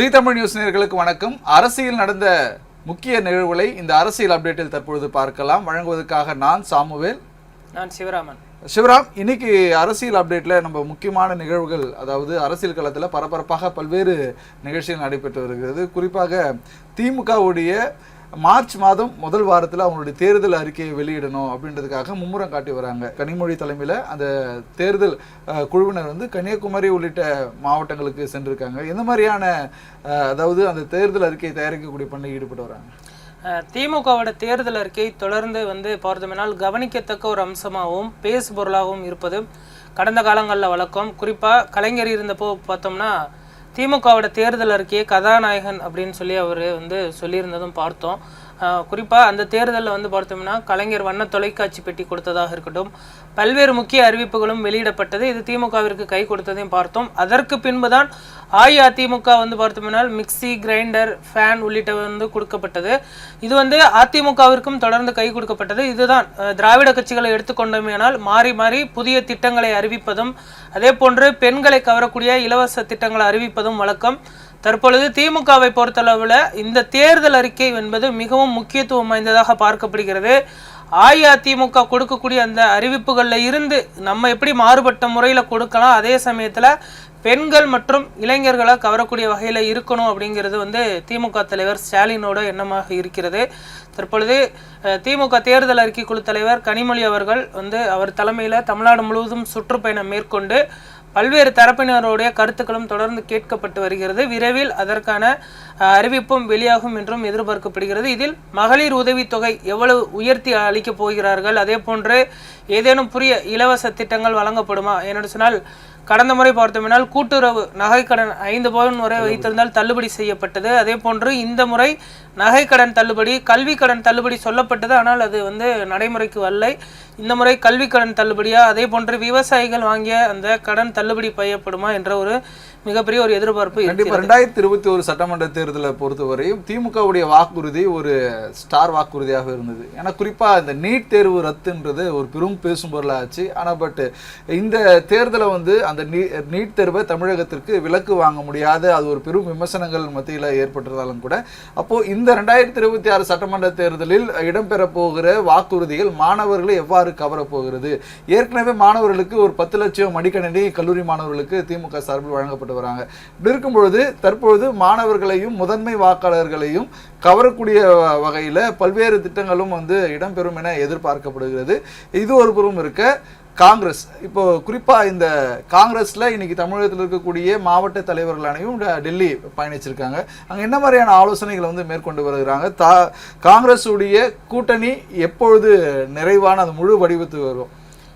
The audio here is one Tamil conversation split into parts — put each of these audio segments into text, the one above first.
ஜீ தமிழ் நியூஸ் நேயர்களுக்கு வணக்கம். அரசியல் நடந்த முக்கிய நிகழ்வுகளை இந்த அரசியல் அப்டேட்டில் தற்பொழுது பார்க்கலாம். வழங்குவதற்காக நான் சாமுவேல், நான் சிவராமன். சிவராம், இன்னைக்கு அரசியல் அப்டேட்ல நம்ம முக்கியமான நிகழ்வுகள், அதாவது அரசியல் களத்தில் பரபரப்பாக பல்வேறு நிகழ்ச்சிகள் நடைபெற்று வருகிறது. குறிப்பாக திமுகவுடைய மார்ச் மாதம் முதல் வாரத்தில் அவங்களுடைய தேர்தல் அறிக்கையை வெளியிடணும் அப்படின்றதுக்காக மும்முரம் காட்டி வராங்க. கனிமொழி தலைமையில் அந்த தேர்தல் குழுவினர் வந்து கன்னியாகுமரி உள்ளிட்ட மாவட்டங்களுக்கு சென்றிருக்காங்க. எந்த மாதிரியான அதாவது அந்த தேர்தல் அறிக்கையை தயாரிக்கக்கூடிய பணியில் ஈடுபட்டு வராங்க? திமுகவோட தேர்தல் அறிக்கை தொடர்ந்து பார்த்தோம்னால் கவனிக்கத்தக்க ஒரு அம்சமாகவும் பேசு பொருளாகவும் இருப்பது கடந்த காலங்களில் வழக்கம். குறிப்பாக கலைஞர் இருந்தப்போ பார்த்தோம்னா திமுகவோட தேர்தல் அறிக்கையை கதாநாயகன் அப்படின்னு சொல்லி அவர் சொல்லியிருந்ததும் பார்த்தோம். குறிப்பாக அந்த தேர்தலில் பார்த்தோம்னா கலைஞர் வண்ண தொலைக்காட்சி பெட்டி கொடுத்ததாக இருக்கட்டும், பல்வேறு முக்கிய அறிவிப்புகளும் வெளியிடப்பட்டது. இது திமுகவிற்கு கை கொடுத்ததையும் பார்த்தோம். அதற்கு பின்புதான் அஇஅதிமுக பார்த்தோம்னா மிக்சி, கிரைண்டர், ஃபேன் உள்ளிட்ட கொடுக்கப்பட்டது. இது அதிமுகவிற்கும் தொடர்ந்து கை கொடுக்கப்பட்டது. இதுதான் திராவிட கட்சிகளை எடுத்துக்கொண்டோமேனால் மாறி மாறி புதிய திட்டங்களை அறிவிப்பதும், அதே போன்று பெண்களை கவரக்கூடிய இலவச திட்டங்களை அறிவிப்பதும் வழக்கம். தற்பொழுது திமுகவை பொறுத்தளவில் இந்த தேர்தல் அறிக்கை என்பது மிகவும் முக்கியத்துவம் வாய்ந்ததாக பார்க்கப்படுகிறது. அஇஅதிமுக கொடுக்கக்கூடிய அந்த அறிவிப்புகளில் இருந்து நம்ம எப்படி மாறுபட்ட முறையில் கொடுக்கலாம், அதே சமயத்தில் பெண்கள் மற்றும் இளைஞர்களை கவரக்கூடிய வகையில் இருக்கணும் அப்படிங்கிறது திமுக தலைவர் ஸ்டாலினோட எண்ணமாக இருக்கிறது. தற்பொழுது திமுக தேர்தல் அறிக்கை குழு தலைவர் கனிமொழி அவர்கள் அவர் தலைமையில் தமிழ்நாடு முழுவதும் சுற்றுப்பயணம் மேற்கொண்டு பல்வேறு தரப்பினருடைய கருத்துக்களும் தொடர்ந்து கேட்கப்பட்டு வருகிறது. விரைவில் அதற்கான அறிவிப்பும் வெளியாகும் என்றும் எதிர்பார்க்கப்படுகிறது. இதில் மகளிர் உதவித்தொகை எவ்வளவு உயர்த்தி அளிக்கப் போகிறார்கள், அதே போன்று ஏதேனும் புதிய இலவச திட்டங்கள் வழங்கப்படுமா என்று சொன்னால், கடந்த முறை பார்த்தோம்னால் கூட்டுறவு நகைக்கடன் 5 பவுன் வரை வைத்திருந்தால் தள்ளுபடி செய்யப்பட்டது. அதே போன்று இந்த முறை நகைக்கடன் தள்ளுபடி, கல்வி கடன் தள்ளுபடி சொல்லப்பட்டது. ஆனால் அது நடைமுறைக்கு வரலை. இந்த முறை கல்வி கடன் தள்ளுபடியா, அதே போன்று விவசாயிகள் வாங்கிய அந்த கடன் தள்ளுபடி செய்யப்படுமா என்ற ஒரு மிகப்பெரிய ஒரு எதிர்பார்ப்பு. கண்டிப்பாக 2021 சட்டமன்ற தேர்தலை பொறுத்தவரையும் திமுகவுடைய வாக்குறுதி ஒரு ஸ்டார் வாக்குறுதியாக இருந்தது. ஏன்னா குறிப்பாக இந்த நீட் தேர்வு ரத்துன்றது ஒரு பெரும் பேசும் பொருளாச்சு. ஆனால் பட் இந்த தேர்தலை அந்த நீட் தேர்வை தமிழகத்திற்கு விலக்கு வாங்க முடியாத அது ஒரு பெரும் விமர்சனங்கள் மத்தியில் ஏற்பட்டதாலும் கூட, அப்போது இந்த 2026 சட்டமன்ற தேர்தலில் இடம்பெற போகிற வாக்குறுதிகள் மாணவர்களை எவ்வாறு கவரப்போகிறது? ஏற்கனவே மாணவர்களுக்கு ஒரு 10 லட்சம் மடிக்கணினி கல்லூரி மாணவர்களுக்கு திமுக சார்பில் வழங்கப்பட்டு வராங்க. இப்படி இருக்கும் பொழுது தற்பொழுது மாணவர்களையும் முதன்மை வாக்காளர்களையும் கவரக்கூடிய வகையில் பல்வேறு திட்டங்களும் இடம்பெறும் என எதிர்பார்க்கப்படுகிறது. இது ஒரு புறம் இருக்க, காங்கிரஸ் இப்போ குறிப்பாக இந்த காங்கிரஸில் இன்னைக்கு தமிழகத்தில் இருக்கக்கூடிய மாவட்ட தலைவர்கள் அனைவரும் டெல்லி பயணிச்சிருக்காங்க. அங்கே என்ன மாதிரியான ஆலோசனைகளை மேற்கொண்டு வருகிறாங்க? காங்கிரஸ் உடைய கூட்டணி எப்பொழுது நிறைவான அது முழு வடிவத்துக்கு வரும்?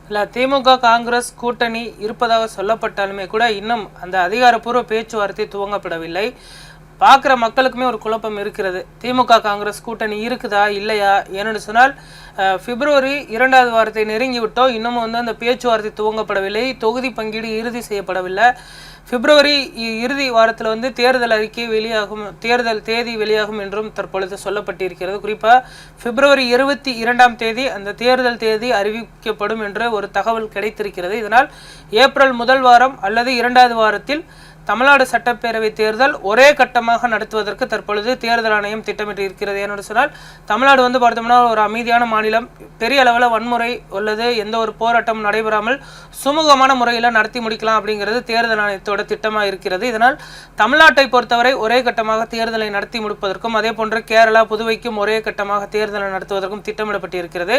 இல்லை, திமுக காங்கிரஸ் கூட்டணி இருப்பதாக சொல்லப்பட்டாலுமே கூட இன்னும் அந்த அதிகாரப்பூர்வ பேச்சுவார்த்தை துவங்கப்படவில்லை. பார்க்குற மக்களுக்குமே ஒரு குழப்பம் இருக்கிறது. திமுக காங்கிரஸ் கூட்டணி இருக்குதா இல்லையா? ஏன்னு சொன்னால் பிப்ரவரி 2வது வாரத்தை நெருங்கி விட்டோம், இன்னமும் அந்த பேச்சுவார்த்தை துவங்கப்படவில்லை, தொகுதி பங்கீடு இறுதி செய்யப்படவில்லை. பிப்ரவரி இறுதி வாரத்தில் தேர்தல் அறிக்கை வெளியாகும், தேர்தல் தேதி வெளியாகும் என்றும் தற்பொழுது சொல்லப்பட்டிருக்கிறது. குறிப்பாக பிப்ரவரி 22ஆம் தேதி அந்த தேர்தல் தேதி அறிவிக்கப்படும் என்ற ஒரு தகவல் கிடைத்திருக்கிறது. இதனால் ஏப்ரல் முதல் வாரம் அல்லது 2வது வாரத்தில் தமிழ்நாடு சட்டப்பேரவை தேர்தல் ஒரே கட்டமாக நடத்துவதற்கு தற்பொழுது தேர்தல் ஆணையம் திட்டமிட்டு இருக்கிறது. என்று சொன்னால் தமிழ்நாடு பார்த்தோம்னா ஒரு அமைதியான மாநிலம், பெரிய அளவில் வன்முறை அல்லது எந்த ஒரு போராட்டம் நடைபெறாமல் சுமூகமான முறையில் நடத்தி முடிக்கலாம் அப்படிங்கிறது தேர்தல் ஆணையத்தோட திட்டமாக இருக்கிறது. இதனால் தமிழ்நாட்டை பொறுத்தவரை ஒரே கட்டமாக தேர்தலை நடத்தி முடிப்பதற்கும், அதே போன்று கேரளா, புதுவைக்கும் ஒரே கட்டமாக தேர்தலை நடத்துவதற்கும் திட்டமிடப்பட்டிருக்கிறது.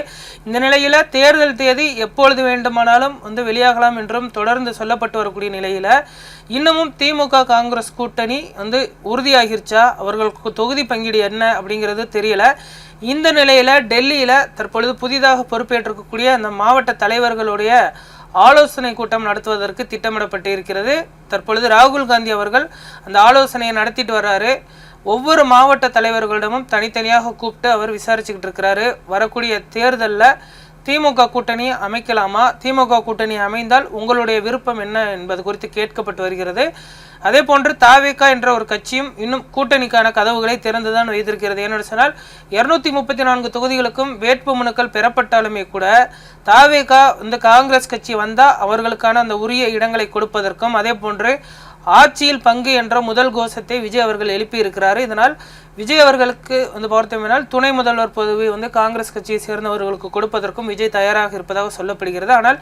இந்த நிலையில் தேர்தல் தேதி எப்பொழுது வேண்டுமானாலும் வெளியாகலாம் என்றும் தொடர்ந்து சொல்லப்பட்டு வரக்கூடிய நிலையில் இன்னமும் திமுக காங்கிரஸ் கூட்டணி உறுதியாகிருச்சா, அவர்களுக்கு தொகுதி பங்கீடு என்ன அப்படிங்கிறது தெரியல. இந்த நிலையில டெல்லியில தற்பொழுது புதிதாக பொறுப்பேற்றிருக்கக்கூடிய அந்த மாவட்ட தலைவர்களுடைய ஆலோசனை கூட்டம் நடத்துவதற்கு திட்டமிடப்பட்டு இருக்கிறது. தற்பொழுது ராகுல் காந்தி அவர்கள் அந்த ஆலோசனையை நடத்திட்டு வர்றாரு. ஒவ்வொரு மாவட்ட தலைவர்களிடமும் தனித்தனியாக கூப்பிட்டு அவர் விசாரிச்சுக்கிட்டு இருக்கிறாரு. வரக்கூடிய தேர்தலில் திமுக கூட்டணி அமைக்கலாமா, திமுக கூட்டணி அமைந்தால் உங்களுடைய விருப்பம் என்ன என்பது குறித்து கேட்கப்பட்டு வருகிறது. அதே போன்று தாவேகா என்ற ஒரு கட்சியும் இன்னும் கூட்டணிக்கான கதவுகளை திறந்துதான் வைத்திருக்கிறது. ஏன்னு சொன்னால் 234 தொகுதிகளுக்கும் வேட்பு மனுக்கள் பெறப்பட்டாலுமே கூட தாவேகா இந்த காங்கிரஸ் கட்சி வந்தால் அவர்களுக்கான அந்த உரிய இடங்களை கொடுப்பதற்கும், அதே போன்று ஆட்சியில் பங்கு என்ற முதல் கோஷத்தை விஜய் அவர்கள் எழுப்பி இருக்கிறாரு. இதனால் விஜய் அவர்களுக்கு வந்து பார்த்தோம்னால் துணை முதல்வர் பதவி வந்து காங்கிரஸ் கட்சியை சேர்ந்தவர்களுக்கு கொடுப்பதற்கும் விஜய் தயாராக இருப்பதாக சொல்லப்படுகிறது. ஆனால்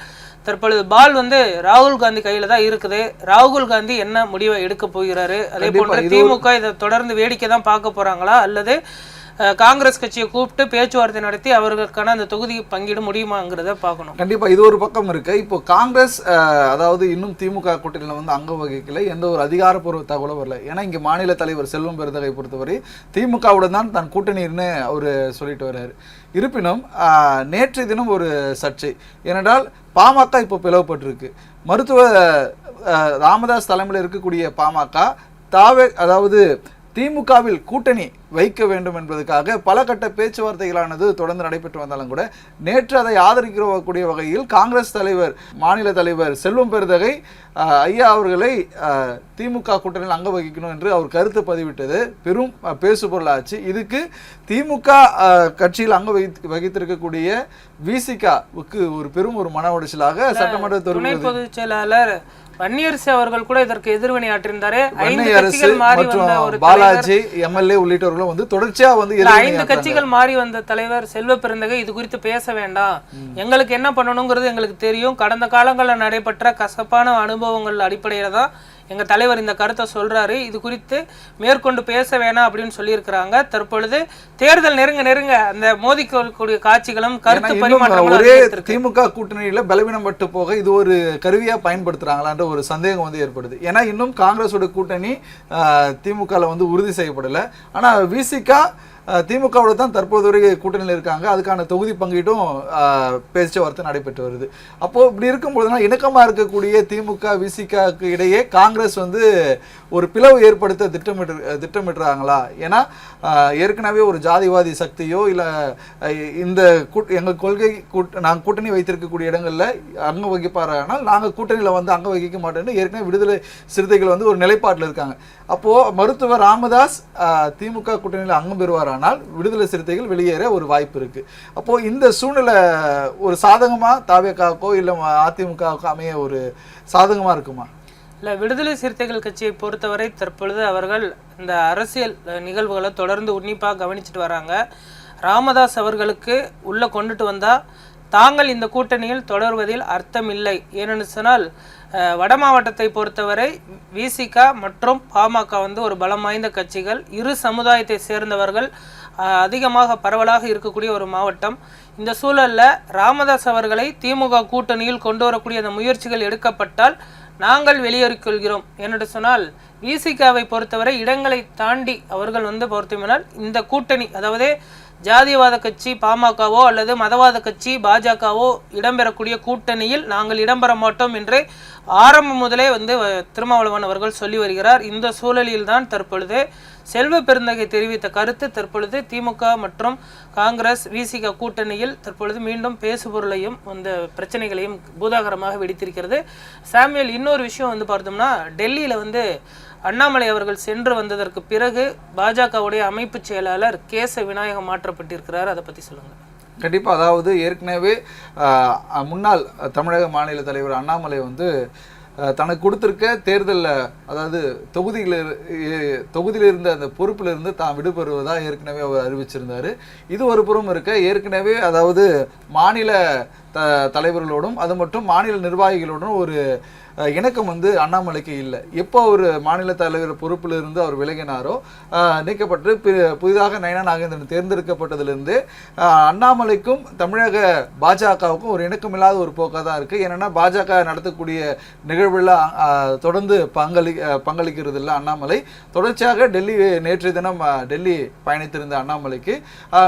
தற்பொழுது பால் வந்து ராகுல் காந்தி கையில தான் இருக்குது. ராகுல் காந்தி என்ன முடிவை எடுக்க போகிறாரு, அதே போன்ற திமுக இதை தொடர்ந்து வேடிக்கை தான் பார்க்க போறாங்களா அல்லது காங்கிரஸ் கட்சியை கூப்பிட்டு பேச்சுவார்த்தை நடத்தி அவர்களுக்கான அந்த தொகுதி பங்கீடு முடியுமாங்கிறத பார்க்கணும். கண்டிப்பா இது ஒரு பக்கம் இருக்கு. இப்போ காங்கிரஸ் அதாவது இன்னும் திமுக கூட்டணியில் வந்து அங்க வகிக்கல, எந்த ஒரு அதிகாரப்பூர்வ தகவலும் வரல. ஏன்னா இங்க மாநில தலைவர் செல்வம் பெருந்தகை பொறுத்தவரை திமுகவுடன் தான் தன் கூட்டணின்னு அவரு சொல்லிட்டு வர்றாரு. இருப்பினும் நேற்றைய தினம் ஒரு சர்ச்சை, ஏனென்றால் பாமக இப்போ பிளவுபட்டிருக்கு. மருத்துவர் ராமதாஸ் தலைமையில் இருக்கக்கூடிய பாமக அதாவது திமுகவில் கூட்டணி வைக்க வேண்டும் என்பதற்காக பல கட்ட பேச்சுவார்த்தைகளானது தொடர்ந்து நடைபெற்று வந்தாலும் கூட நேற்று அதை ஆதரிக்கக்கூடிய வகையில் காங்கிரஸ் தலைவர் மாநில தலைவர் செல்வம் பெருந்தகை ஐயா அவர்களை திமுக கூட்டணியில் அங்க வகிக்கணும் என்று அவர் கருத்து பதிவிட்டது பெரும் பேசுபொருளாச்சு. இதுக்கு திமுக கட்சியில் அங்க வகித்திருக்கக்கூடிய விசிகாவுக்கு ஒரு பெரும் ஒரு மன உடைச்சலாக சட்டமன்ற துணை பொதுச் செயலாளர் வன்னியரசு அவர்கள் கூட இதற்கு எதிர்வினை ஆற்றிருந்தாரு. பாலாஜி எம்எல்ஏ உள்ளிட்டவர்களும் வந்து தொடர்ச்சியா வந்து 5 கட்சிகள் மாறி வந்த தலைவர் செல்வ பெருந்தகை இது குறித்து பேச வேண்டாம், எங்களுக்கு என்ன பண்ணணுங்கிறது எங்களுக்கு தெரியும், கடந்த காலங்களில் நடைபெற்ற கசப்பான அனுபவங்கள் அடிப்படையில தான் எங்க தலைவர் இந்த கருத்தை சொல்றாரு, இது குறித்து மேற்கொண்டு பேச வேணாம் அப்படின்னு சொல்லியிருக்கிறாங்க. தற்பொழுது தேர்தல் நெருங்க அந்த மோதிக்கக்கூடிய காட்சிகளும் கருத்து பரிமாற்றங்களும் ஒரே திமுக கூட்டணியில பலவீனப்பட்டு போக இது ஒரு கருவியா பயன்படுத்துறாங்களான்ற ஒரு சந்தேகம் வந்து ஏற்படுது. ஏன்னா இன்னும் காங்கிரஸோட கூட்டணி திமுகல வந்து உறுதி செய்யப்படல. ஆனா விசிகா திமுகவோட தான் தற்போது வரை கூட்டணியில் இருக்காங்க. அதுக்கான தொகுதி பங்கீட்டும் பேச்சுவார்த்தை நடைபெற்று வருது. அப்போ இப்படி இருக்கும்போதுனா இணக்கமா இருக்கக்கூடிய திமுக விசிகாக்கு இடையே காங்கிரஸ் வந்து ஒரு பிளவு ஏற்படுத்த திட்டமிடுறாங்களா? ஏன்னா ஏற்கனவே ஒரு ஜாதிவாதி சக்தியோ இல்லை இந்த எங்கள் கொள்கை நாங்கள் கூட்டணி வைத்திருக்கக்கூடிய இடங்களில் அங்க வகிப்பார்கள், நாங்கள் கூட்டணியில் வந்து அங்க வகிக்க மாட்டோம்னு ஏற்கனவே விடுதலை சிறுத்தைகள் வந்து ஒரு நிலைப்பாட்டில் இருக்காங்க. அப்போ மருத்துவர் ராமதாஸ் திமுக கூட்டணியில் அங்கம் பெறுவாரானால் விடுதலை சிறுத்தைகள் வெளியேற ஒரு வாய்ப்பு இருக்கு. அப்போ இந்த சூழ்நிலை ஒரு சாதகமா தாவேகாக்கோ இல்லை அதிமுகவுக்கோ அமைய ஒரு சாதகமா இருக்குமா? இல்லை, விடுதலை சிறுத்தைகள் கட்சியை பொறுத்தவரை தற்பொழுது அவர்கள் இந்த அரசியல் நிகழ்வுகளை தொடர்ந்து உன்னிப்பாக கவனிச்சுட்டு வராங்க. ராமதாஸ் அவர்களுக்கு உள்ளே கொண்டுட்டு வந்தால் தாங்கள் இந்த கூட்டணியில் தொடர்வதில் அர்த்தம் இல்லை. ஏனென்று சொன்னால் வட மாவட்டத்தை பொறுத்தவரை விசிகா மற்றும் பாமக வந்து ஒரு பலம் வாய்ந்த கட்சிகள், இரு சமுதாயத்தை சேர்ந்தவர்கள் அதிகமாக பரவலாக இருக்கக்கூடிய ஒரு மாவட்டம். இந்த சூழலில் ராமதாஸ் அவர்களை திமுக கூட்டணியில் கொண்டு வரக்கூடிய அந்த முயற்சிகள் எடுக்கப்பட்டால் நாங்கள் வெளியேறிக்கொள்கிறோம். என்று சொன்னால் விசிகாவை பொறுத்தவரை இடங்களை தாண்டி அவர்கள் வந்து பொறுத்தவனால் இந்த கூட்டணி, அதாவது ஜாதிவாத கட்சி பாமகவோ அல்லது மதவாத கட்சி பாஜகவோ இடம்பெறக்கூடிய கூட்டணியில் நாங்கள் இடம்பெற மாட்டோம் என்று ஆரம்பம் முதலே வந்து திருமாவளவன் அவர்கள் சொல்லி வருகிறார். இந்த சூழலில் தான் தற்பொழுது செல்வ பெருந்தகை தெரிவித்த கருத்து தற்பொழுது திமுக மற்றும் காங்கிரஸ் விசிக கூட்டணியில் தற்பொழுது மீண்டும் பேசுபொருளையும் இந்த பிரச்சனைகளையும் பூதாகரமாக வெடித்திருக்கிறது. சாமுவேல், இன்னொரு விஷயம் வந்து பார்த்தோம்னா டெல்லியில் வந்து அண்ணாமலை அவர்கள் சென்று வந்ததற்கு பிறகு பாஜகவுடைய அமைப்பு செயலாளர் கேச விநாயகம் மாற்றப்பட்டிருக்கிறார், அதை பற்றி சொல்லுங்கள். கண்டிப்பாக, அதாவது ஏற்கனவே முன்னாள் தமிழக மாநில தலைவர் அண்ணாமலை வந்து தனக்கு கொடுத்திருக்க தேர்தலில், அதாவது தொகுதியில் இருந்த அந்த பொறுப்பில் இருந்து தான் விடுபெறுவதாக ஏற்கனவே அவர் அறிவிச்சிருந்தார். இது ஒரு புறம் இருக்க, ஏற்கனவே அதாவது மாநில தலைவர்களோடும் அது மட்டும் மாநில நிர்வாகிகளோடும் ஒரு இணக்கம் வந்து அண்ணாமலைக்கு இல்லை. எப்போ அவர் மாநில தலைவர் பொறுப்பில் இருந்து அவர் விலகினாரோ, நீக்கப்பட்டு புதிதாக நயனா நாகேந்திரன் தேர்ந்தெடுக்கப்பட்டதிலிருந்து அண்ணாமலைக்கும் தமிழக பாஜகவுக்கும் ஒரு இணக்கமில்லாத ஒரு போக்காக தான் இருக்குது. ஏன்னா பாஜக நடத்தக்கூடிய நிகழ்வில் தொடர்ந்து பங்களிக்கிறது இல்லை அண்ணாமலை. தொடர்ச்சியாக நேற்றைய தினம் டெல்லி பயணித்திருந்த அண்ணாமலைக்கு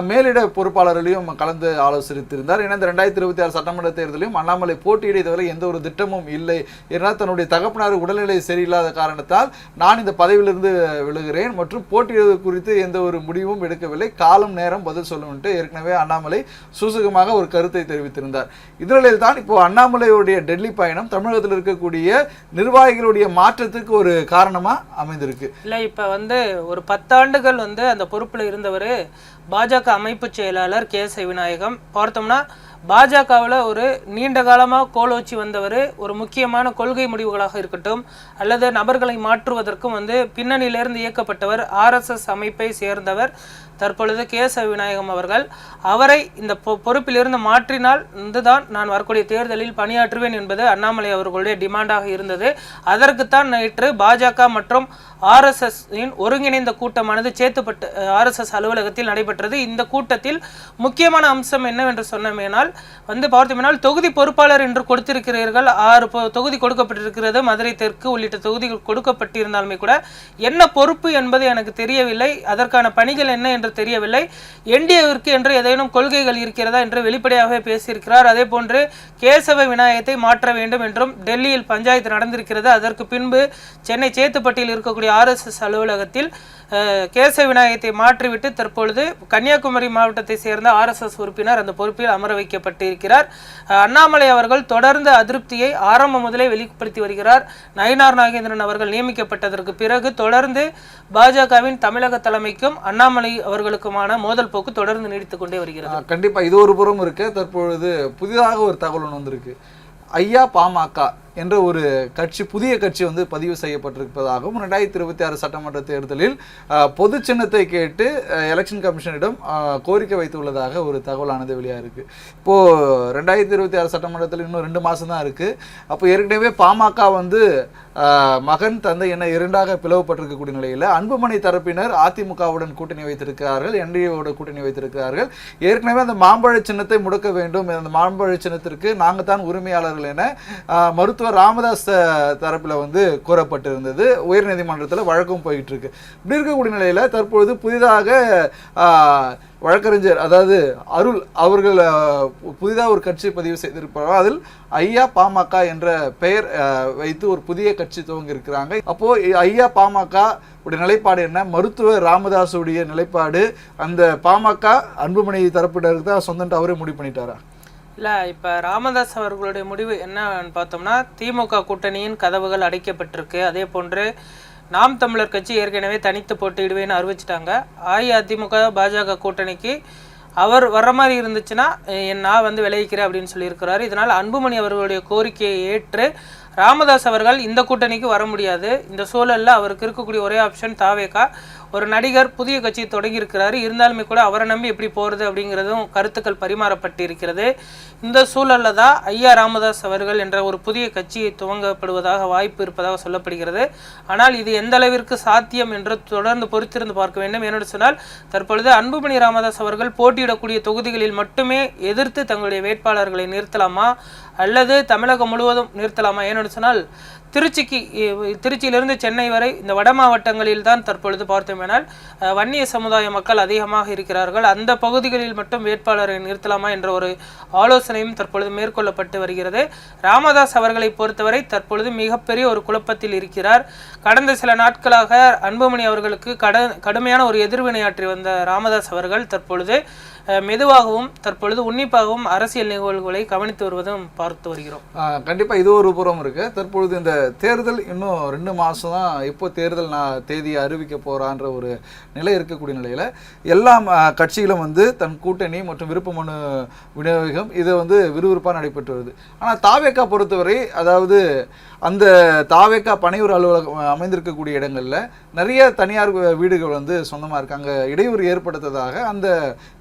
மேலிட பொறுப்பாளர்களையும் கலந்து ஆலோசித்திருந்தார். ஏன்னா இந்த 2026 சட்டமன்ற தேர்தலையும் அண்ணாமலை போட்டியிட இதுவரை எந்த ஒரு திட்டமும் இல்லை. ஏன்னா தன்னுடைய தகப்பனார் உடல்நிலை சரியில்லாத காரணத்தால் நான் இந்த பதவியிலிருந்து விழுகிறேன் மற்றும் போட்டியிடுவது குறித்து எந்த ஒரு முடிவும் எடுக்கவில்லை, காலம் நேரம் பதில் சொல்லும் ஏற்கனவே அண்ணாமலை சூசகமாக ஒரு கருத்தை தெரிவித்திருந்தார். இதனில் தான் இப்போ அண்ணாமலையுடைய டெல்லி பயணம் தமிழகத்தில் இருக்கக்கூடிய நிர்வாகிகளுடைய மாற்றத்துக்கு ஒரு காரணமா அமைந்திருக்கு. இல்லை, இப்ப வந்து ஒரு 10 ஆண்டுகள் வந்து அந்த பொறுப்புல இருந்தவர் பாஜக அமைப்பு செயலாளர் கேச விநாயகம் பார்த்தோம்னா பாஜகவில் ஒரு நீண்ட காலமாக கோலோச்சி வந்தவர், ஒரு முக்கியமான கொள்கை முடிவுகளாக இருக்கட்டும் அல்லது நபர்களை மாற்றுவதற்கும் பின்னணியிலிருந்து இயக்கப்பட்டவர், ஆர்எஸ்எஸ் அமைப்பை சேர்ந்தவர் தற்பொழுது கேசவ விநாயகம் அவர்கள். அவரை இந்த பொறுப்பிலிருந்து மாற்றினால் தான் நான் வரக்கூடிய தேர்தலில் பணியாற்றுவேன் என்பது அண்ணாமலை அவர்களுடைய டிமாண்டாக இருந்தது. அதற்குத்தான் நேற்று பாஜக மற்றும் ஆர்எஸ்எஸ் ஒருங்கிணைந்த கூட்டமானது சேத்துப்பட்டு ஆர்எஸ்எஸ் அலுவலகத்தில் நடைபெற்றது. இந்த கூட்டத்தில் முக்கியமான அம்சம் என்னவென்று சொன்னோமேனால் பார்த்தோம்னால் தொகுதி பொறுப்பாளர் என்று கொடுத்திருக்கிறீர்கள், 6 தொகுதி கொடுக்கப்பட்டிருக்கிறது, மதுரை தெற்கு உள்ளிட்ட தொகுதிகள் கொடுக்கப்பட்டிருந்தாலுமே கூட என்ன பொறுப்பு என்பது எனக்கு தெரியவில்லை, அதற்கான பணிகள் என்ன என்று தெரியவில்லை, என்டிஏவிற்கு என்று ஏதேனும் கொள்கைகள் இருக்கிறதா என்று வெளிப்படையாகவே பேசியிருக்கிறார். அதே போன்று கேசவ விநாயகத்தை மாற்ற வேண்டும் என்றும் டெல்லியில் பஞ்சாயத்து நடந்திருக்கிறது. அதற்கு பின்பு சென்னை சேத்துப்பட்டியில் இருக்கக்கூடிய ஆர்எஸ்எஸ் அலுவலகத்தில் கேசவ விநாயகத்தை மாற்றிவிட்டு தற்பொழுது கன்னியாகுமரி மாவட்டத்தை சேர்ந்த ஆர்எஸ்எஸ் உறுப்பினர் அந்த பொறுப்பில் அமர வைக்கப்பட்டிருக்கிறார். அண்ணாமலை அவர்கள் தொடர்ந்து அதிருப்தியை ஆரம்பம் முதலே வெளிப்படுத்தி வருகிறார். நயினார் நாகேந்திரன் அவர்கள் நியமிக்கப்பட்டதற்கு பிறகு தொடர்ந்து பாஜகவின் தமிழக தலைமைக்கும் அண்ணாமலை அவர்களுக்குமான மோதல் போக்கு தொடர்ந்து நீடித்துக் கொண்டே வருகிறது. கண்டிப்பா இது ஒரு புறம் இருக்கு. தற்பொழுது புதிதாக ஒரு தகவல் ஒன்று வந்திருக்கு. ஐயா பாமக என்ற ஒரு கட்சி, புதிய கட்சி பதிவு செய்யப்பட்டிருப்பதாகவும் 2026 சட்டமன்ற தேர்தலில் பொது சின்னத்தை கேட்டு எலெக்ஷன் கமிஷனிடம் கோரிக்கை வைத்துள்ளதாக ஒரு தகவலானது வெளியாக இருக்கு. இப்போது 2026 சட்டமன்றத்தில் இன்னும் 2 மாதம் தான் இருக்கு. அப்போ ஏற்கனவே பாமக மகன் தந்தை என 2ஆக பிளவுபட்டிருக்கக்கூடிய நிலையில் அன்புமணி தரப்பினர் அதிமுகவுடன் கூட்டணி வைத்திருக்கிறார்கள், என்டிஏவோட கூட்டணி வைத்திருக்கிறார்கள். ஏற்கனவே அந்த மாம்பழ சின்னத்தை முடக்க வேண்டும், அந்த மாம்பழ சின்னத்திற்கு நாங்கள் தான் உரிமையாளர்கள் என மருத்துவர் ராமதாஸ் தரப்பில் கூறப்பட்டிருந்தது. உயர்நீதிமன்றத்தில் வழக்கம் போயிட்டு இருக்கு. இப்படி இருக்கக்கூடிய நிலையில் தற்பொழுது புதிதாக வழக்கறிஞர் அதாவது அருள் அவர்கள் புதிதாக ஒரு கட்சி பதிவு செய்திருப்பார்கள். அதில் ஐயா பாமக என்ற பெயர் வைத்து ஒரு புதிய கட்சி துவங்கி இருக்கிறாங்க. அப்போ ஐயா பாமக உடைய நிலைப்பாடு என்ன, மருத்துவர் ராமதாஸுடைய நிலைப்பாடு, அந்த பாமக அன்புமணி தரப்பினருக்கு தான் சொந்தன்ட்டு அவரே முடிவு பண்ணிட்டாரா? இல்லை, இப்போ ராமதாஸ் அவர்களுடைய முடிவு என்னன்னு பார்த்தோம்னா, திமுக கூட்டணியின் கதவுகள் அடைக்கப்பட்டிருக்கு. அதே போன்று நாம் தமிழர் கட்சி ஏற்கனவே தனித்து போட்டியிடுவேன்னு அறிவிச்சிட்டாங்க. அஇஅதிமுக பாஜக கூட்டணிக்கு அவர் வர்ற மாதிரி இருந்துச்சுன்னா நான் விளைவிக்கிறேன் அப்படின்னு சொல்லியிருக்கிறாரு. இதனால் அன்புமணி அவர்களுடைய கோரிக்கையை ஏற்று ராமதாஸ் அவர்கள் இந்த கூட்டணிக்கு வர முடியாது. இந்த சூழலில் அவருக்கு இருக்கக்கூடிய ஒரே ஆப்ஷன் தாவேகா. ஒரு நடிகர் புதிய கட்சி தொடங்கி இருக்கிறாரு, இருந்தாலுமே கூட அவரை நம்பி எப்படி போகிறது அப்படிங்கிறதும் கருத்துக்கள் பரிமாறப்பட்டு இருக்கிறது. இந்த சூழலில் தான் ஐயா ராமதாஸ் அவர்கள் என்ற ஒரு புதிய கட்சி துவங்கப்படுவதாக வாய்ப்பு இருப்பதாக சொல்லப்படுகிறது. ஆனால் இது எந்த அளவிற்கு சாத்தியம் என்று தொடர்ந்து பொறுத்திருந்து பார்க்க வேண்டும். என்னென்னு சொன்னால் தற்பொழுது அன்புமணி ராமதாஸ் அவர்கள் போட்டியிடக்கூடிய தொகுதிகளில் மட்டுமே எதிர்த்து தங்களுடைய வேட்பாளர்களை நிறுத்தலாமா அல்லது தமிழகம் முழுவதும் நிறுத்தலாமா? ஏன்னு சொன்னால் திருச்சியிலிருந்து சென்னை வரை இந்த வட மாவட்டங்களில் தான் தற்பொழுது பார்த்தோமேனால் வன்னிய சமுதாய மக்கள் அதிகமாக இருக்கிறார்கள். அந்த பகுதிகளில் மட்டும் வேட்பாளரை நிறுத்தலாமா என்ற ஒரு ஆலோசனையும் தற்பொழுது மேற்கொள்ளப்பட்டு வருகிறது. ராமதாஸ் அவர்களை பொறுத்தவரை தற்பொழுது மிகப்பெரிய ஒரு குழப்பத்தில் இருக்கிறார். கடந்த சில நாட்களாக அன்புமணி அவர்களுக்கு கடுமையான ஒரு எதிர்வினையாற்றி வந்த ராமதாஸ் அவர்கள் தற்பொழுது மெதுவாகவும் தற்பொழுது உன்னிப்பாகவும் அரசியல் நிகழ்வுகளை கவனித்து வருவதும் பார்த்து வருகிறோம். கண்டிப்பாக இது ஒரு புறம் இருக்கு. தற்பொழுது இந்த தேர்தல் இன்னும் 2 மாதம் தான், இப்போ தேர்தல் தேதியை அறிவிக்க போகிறான்ற ஒரு நிலை இருக்கக்கூடிய நிலையில் எல்லா கட்சிகளும் தன் கூட்டணி மற்றும் விருப்ப மனு விநியோகம் இது விறுவிறுப்பாக நடைபெற்று வருது. ஆனால் தாவேகா பொறுத்தவரை, அதாவது அந்த தாவேகா பனையூர் அலுவலகம் அமைந்திருக்கக்கூடிய இடங்களில் நிறைய தனியார் வீடுகள் சொந்தமாக இருக்காங்க. இடையூறு ஏற்படுத்ததாக அந்த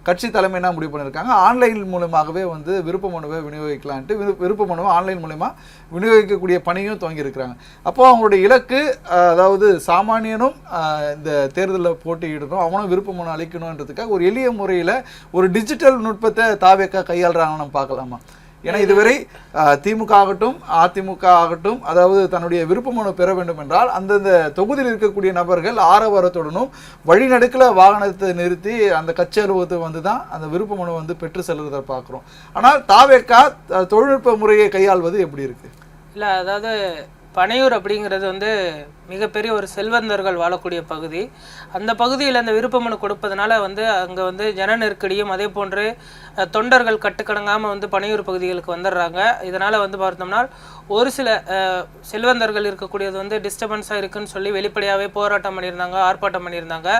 கட்சி தலைமை என்ன முடிவு பண்ணியிருக்காங்க, ஆன்லைன் மூலமாகவே விருப்ப மனுவை விநியோகிக்கலான்ட்டு விருப்ப மனுவை ஆன்லைன் மூலமாக விநியோகிக்கக்கூடிய பணியும் துவங்கியிருக்கிறாங்க. அப்போது அவங்களுடைய இலக்கு, அதாவது சாமானியனும் இந்த தேர்தலில் போட்டியிடணும், அவனும் விருப்ப மனு அளிக்கணுன்றதுக்காக ஒரு எளிய முறையில் ஒரு டிஜிட்டல் நுட்பத்தை தாவேகா கையாளுறாங்கன்னு நம்ம பார்க்கலாமா? ஏன்னா இதுவரை திமுக ஆகட்டும் அதிமுக ஆகட்டும், அதாவது தன்னுடைய விருப்ப மனு பெற வேண்டும் என்றால் அந்தந்த தொகுதியில் இருக்கக்கூடிய நபர்கள் ஆரவாரத்துடனும் வழிநடுக்கில் வாகனத்தை நிறுத்தி அந்த கட்சி அலுவலகத்தை தான் அந்த விருப்ப மனு பெற்று செல்வதை பார்க்குறோம். ஆனால் தாவேகா தொழில்நுட்ப முறையை கையாள்வது எப்படி இருக்கு? இல்லை, அதாவது பனையூர் அப்படிங்கிறது மிகப்பெரிய ஒரு செல்வந்தர்கள் வாழக்கூடிய பகுதி. அந்த பகுதியில் அந்த விருப்ப மனு கொடுப்பதனால அங்கே ஜன நெருக்கடியும் அதே போன்று தொண்டர்கள் கட்டுக்கடங்காமல் பனையூர் பகுதிகளுக்கு வந்துடுறாங்க. இதனால் பார்த்தோம்னா ஒரு சில செல்வந்தர்கள் இருக்கக்கூடியது டிஸ்டர்பன்ஸாக இருக்குன்னு சொல்லி வெளிப்படையாகவே போராட்டம் பண்ணியிருந்தாங்க, ஆர்ப்பாட்டம் பண்ணியிருந்தாங்க.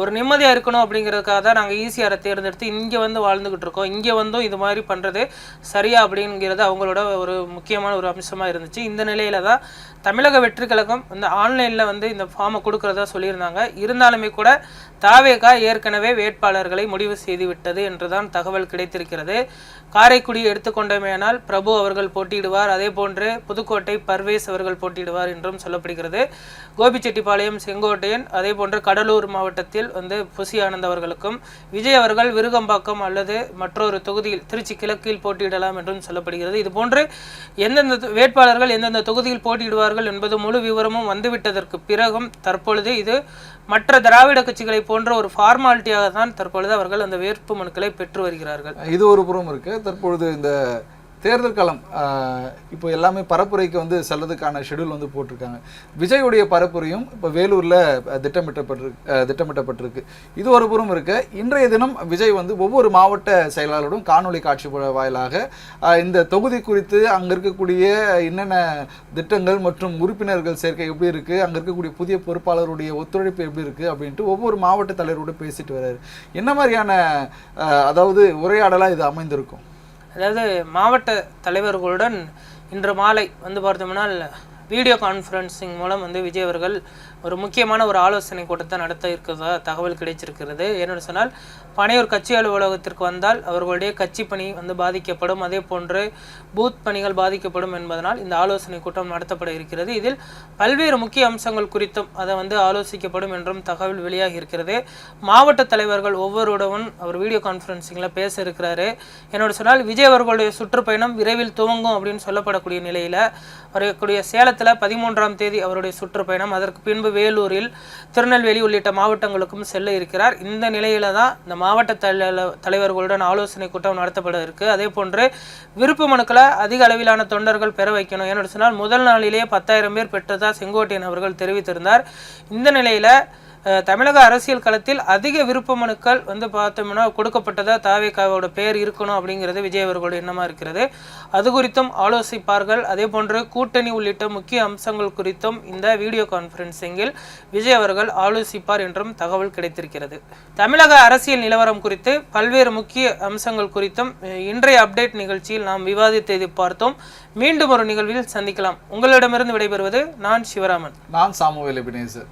ஒரு நிம்மதியாக இருக்கணும் அப்படிங்கிறதுக்காக தான் நாங்கள் ஈசிஆரை தேர்ந்தெடுத்து இங்கே வாழ்ந்துக்கிட்டு இருக்கோம், இங்கே இது மாதிரி பண்ணுறது சரியா அப்படிங்கிறது அவங்களோட ஒரு முக்கியமான ஒரு அம்சமாக இருந்துச்சு. இந்த நிலையில தான் தமிழக வெற்றி கழகம் ஆன்லைனில் இந்த ஃபார்மை கொடுக்குறதா சொல்லியிருந்தாங்க. இருந்தாலுமே கூட தாவேகா ஏற்கனவே வேட்பாளர்களை முடிவு செய்து விட்டது என்றுதான் தகவல் கிடைத்திருக்கிறது. காரைக்குடி எடுத்துக்கொண்டமையானால் பிரபு அவர்கள் போட்டியிடுவார், அதே போன்று புதுக்கோட்டை பர்வேஸ் அவர்கள் போட்டியிடுவார் என்றும் சொல்லப்படுகிறது. கோபிச்செட்டிப்பாளையம், செங்கோட்டையன், அதே போன்று கடலூர் மாவட்டத்தில் புசி ஆனந்த் அவர்களுக்கும், விஜய் அவர்கள் விருகம்பாக்கம் அல்லது மற்றொரு தொகுதியில் திருச்சி கிழக்கில் போட்டியிடலாம் என்றும் சொல்லப்படுகிறது. இது போன்று எந்தெந்த வேட்பாளர்கள் எந்தெந்த தொகுதியில் போட்டியிடுவார்கள் என்பது முழு விவரமும் வந்துவிட்டதற்கு பிறகும் தற்பொழுது இது மற்ற திராவிட கட்சிகளை போன்ற ஒரு ஃபார்மாலிட்டியாக தான் தற்பொழுது அவர்கள் அந்த வேட்பு மனுக்களை பெற்று வருகிறார்கள். இது ஒரு புறம் இருக்கு. தற்பொழுது இந்த தேர்தல் களம் இப்போ எல்லாமே பரப்புரைக்கு செல்லதுக்கான ஷெடியூல் போட்டிருக்காங்க. விஜயுடைய பரப்புரையும் இப்போ வேலூரில் திட்டமிட்டப்பட்டிருக்கு. இது ஒரு புறம் இருக்கு. இன்றைய தினம் விஜய் ஒவ்வொரு மாவட்ட செயலாளரும் காணொலி காட்சி வாயிலாக இந்த தொகுதி குறித்து அங்கே இருக்கக்கூடிய என்னென்ன திட்டங்கள் மற்றும் உறுப்பினர்கள் சேர்க்கை எப்படி இருக்குது, அங்கே இருக்கக்கூடிய புதிய பொறுப்பாளருடைய ஒத்துழைப்பு எப்படி இருக்குது அப்படின்ட்டு ஒவ்வொரு மாவட்ட தலைவரோடு பேசிட்டு வர்றாரு. என்ன மாதிரியான அதாவது உரையாடலாக இது அமைந்திருக்கும்? அதாவது மாவட்ட தலைவர்களுடன் இன்று மாலை பார்த்தோம்னா வீடியோ கான்ஃபரன்சிங் மூலம் விஜய் அவர்கள் ஒரு முக்கியமான ஒரு ஆலோசனை கூட்டத்தை நடத்த இருக்கிறதா தகவல் கிடைச்சிருக்கிறது. என்னென்னு சொன்னால் பனையூர் கட்சி அலுவலகத்திற்கு வந்தால் அவர்களுடைய கட்சி பணி பாதிக்கப்படும், அதே போன்று பூத் பணிகள் பாதிக்கப்படும் என்பதனால் இந்த ஆலோசனை கூட்டம் நடத்தப்பட இருக்கிறது. இதில் பல்வேறு முக்கிய அம்சங்கள் குறித்தும் அதை ஆலோசிக்கப்படும் என்றும் தகவல் வெளியாகி இருக்கிறது. மாவட்ட தலைவர்கள் ஒவ்வொருடவும் அவர் வீடியோ கான்ஃபரன்சிங்கில் பேச இருக்கிறாரு. என்னோட சொன்னால் விஜய் அவர்களுடைய சுற்றுப்பயணம் விரைவில் துவங்கும் அப்படின்னு சொல்லப்படக்கூடிய நிலையில் வரக்கூடிய சேலத்தில் 13ஆம் தேதி அவருடைய சுற்றுப்பயணம், அதற்கு பின்பு வேலூரில், திருநெல்வேலி உள்ளிட்ட மாவட்டங்களுக்கும் செல்ல இருக்கிறார். இந்த நிலையில தான் இந்த மாவட்ட தலைவர்களுடன் ஆலோசனை கூட்டம் நடத்தப்பட இருக்கு. அதே போன்று விருப்ப மனுக்களை அதிக அளவிலான தொண்டர்கள் பெற வைக்கணும். ஏன்னு சொன்னால் முதல் நாளிலேயே 10,000 பேர் பெற்றதா செங்கோட்டையன் அவர்கள் தெரிவித்திருந்தார். இந்த நிலையில தமிழக அரசியல் களத்தில் அதிக விருப்ப மனுக்கள் பார்த்தோம்னா கொடுக்கப்பட்டதா தாவேகாவோட பேர் இருக்கணும் அப்படிங்கிறது விஜய் அவர்களோட எண்ணமாக இருக்கிறது. அது குறித்தும் ஆலோசிப்பார்கள். அதே போன்று கூட்டணி உள்ளிட்ட முக்கிய அம்சங்கள் குறித்தும் இந்த வீடியோ கான்ஃபரன்சிங்கில் விஜய் அவர்கள் ஆலோசிப்பார் என்றும் தகவல் கிடைத்திருக்கிறது. தமிழக அரசியல் நிலவரம் குறித்து பல்வேறு முக்கிய அம்சங்கள் குறித்தும் இன்றைய அப்டேட் நிகழ்ச்சியில் நாம் விவாதித்து பார்த்தோம். மீண்டும் ஒரு நிகழ்வில் சந்திக்கலாம். உங்களிடமிருந்து விடைபெறுவது நான் சிவராமன். நான் சாமுவேல் எபினேசர்.